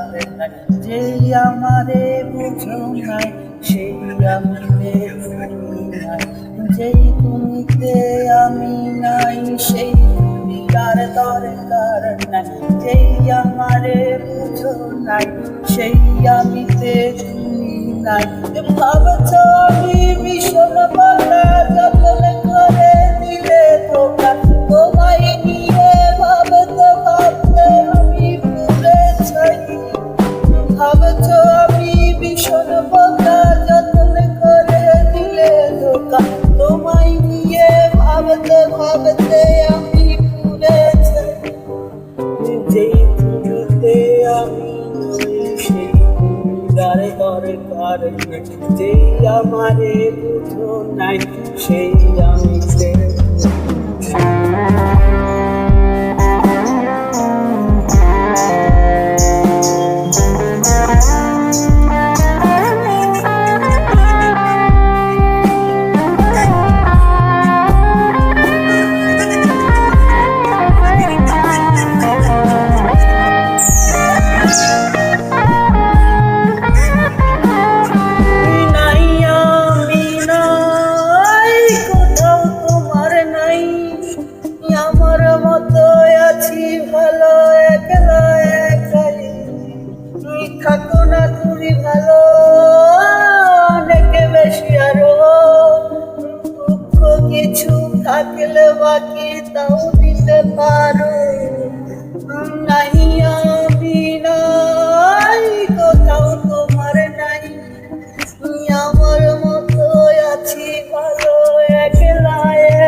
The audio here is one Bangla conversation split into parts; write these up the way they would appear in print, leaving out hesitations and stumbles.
দরকার নাই, যেই আমারে বুঝো নাই সেই আমিতে তুমি নাই, যেই তুমিতে আমি নাই সেই আর দরকার নাই, যেই আমারে বুঝো নাই সেই আমিতে তুমি নাই। ভাবছো আমি ভীষণ পাতা যতন করে দিলে ধোকা, তোমায় নিয়ে ভাবতে ভাবতে আমি পুরে চাই। ভাবছো আমি ভীষণ পাতা যতন করে দিলে ধোকা, তোমায় নিয়ে ভাবতে ভাবতে আমি পুরে চাই। যেই তুমিতে আমি সেই তারে দরকার নাই, যেই আমারে বুঝো নাই সেই আমিতে ভালো একলা একাই, তুমি থাকো না তুমি ভালো অনেক বেশি আরো, দুঃখ কিছু থাকলে বাকি তাও দিতে পারো। নাই আমি নাই কোথাও তোমার নাই, আমার মতো আছি ভালো একলা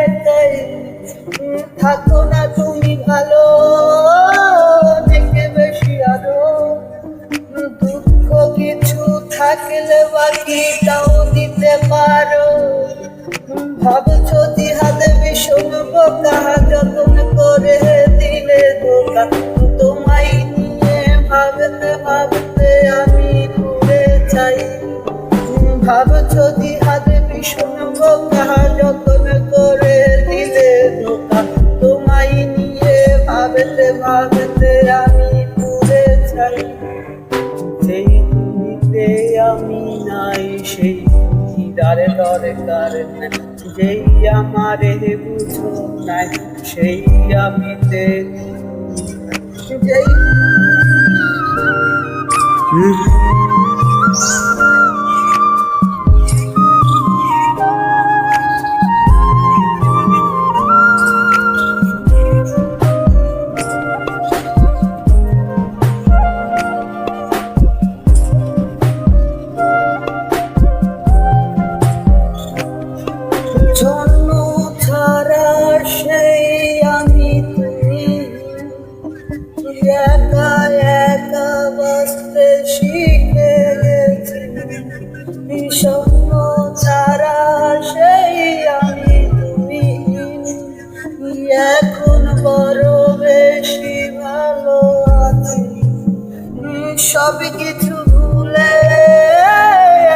একাই, থাকো না তুমি ভালো দেখে বেশি আরো, দুঃখ কিছু থাকলে বাকি তাও দিতে পারো। ভাবছো হাতে ভীষণ বোকা যতন করে দিলে ধোকা, তোমায় নিয়ে ভাবতে ভাবতে আমি পুরে চাই। ভাবছো হাতে ভীষণ বোকা যতন করে দিলে ধোকা, তোমায় নিয়ে ভাবতে ভাবতে আমি পুরে চাই। যেই তুমিতে আমি নাই সেই দিদারে দরকার নাই, যেই আমারে বুঝো নাই সেই আমিতে যেই জন্ম ছাড়া সেই আমি তুমি, একা একা বাঁচতে শিখে গেছি। জন্ম ছাড়া সেই আমি তুমি, এখন বড় বেশি ভালো আছি। সব কিছু ভুলে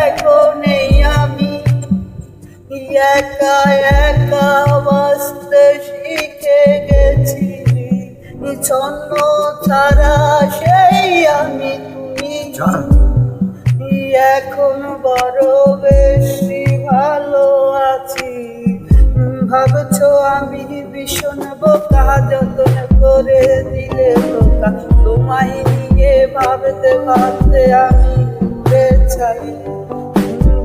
এখন এই আমি একা একা বাঁচতে শিখে গেছি। ছন্ন ছাড়া সেই আমি তুমি, এখন বড় বেশি ভালো আছি। ভাবছো আমি ভীষণ বোকা যতন করে দিলে ধোকা, তোমায় নিয়ে ভাবতে ভাবতে আমি পুরে চাই।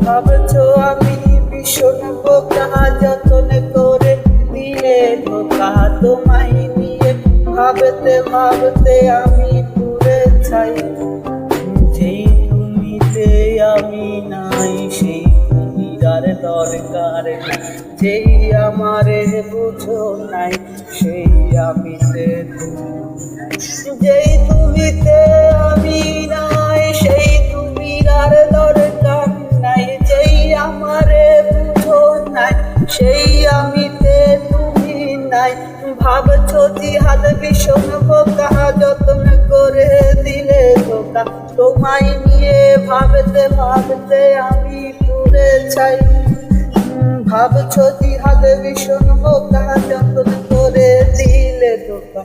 ভাবছো আমি ভীষণ বোকা যতন করে দিলে ধোকা, তোমায় নিয়ে ভাবতে ভাবতে আমি পুরে চাই। যেই তুমিতে আমি নাই সেই আর দরকার নাই, যেই আমারে বুঝো নাই সেই আমিতে যেই তুমিতে আমি নাই সেই তুমি আর দরকার নাই, যেই আমারে বুঝো নাই সেই আমিতে তুমি নাই। ভাবছো হাতে ভীষণ বোকা যতন করে দিলে ধোকা, তোমায় নিয়ে ভাবতে ভাবতে আমি পুরে চাই। ভাবছো হাতে ভীষণ বোকা যতন করে দিলে ধোকা।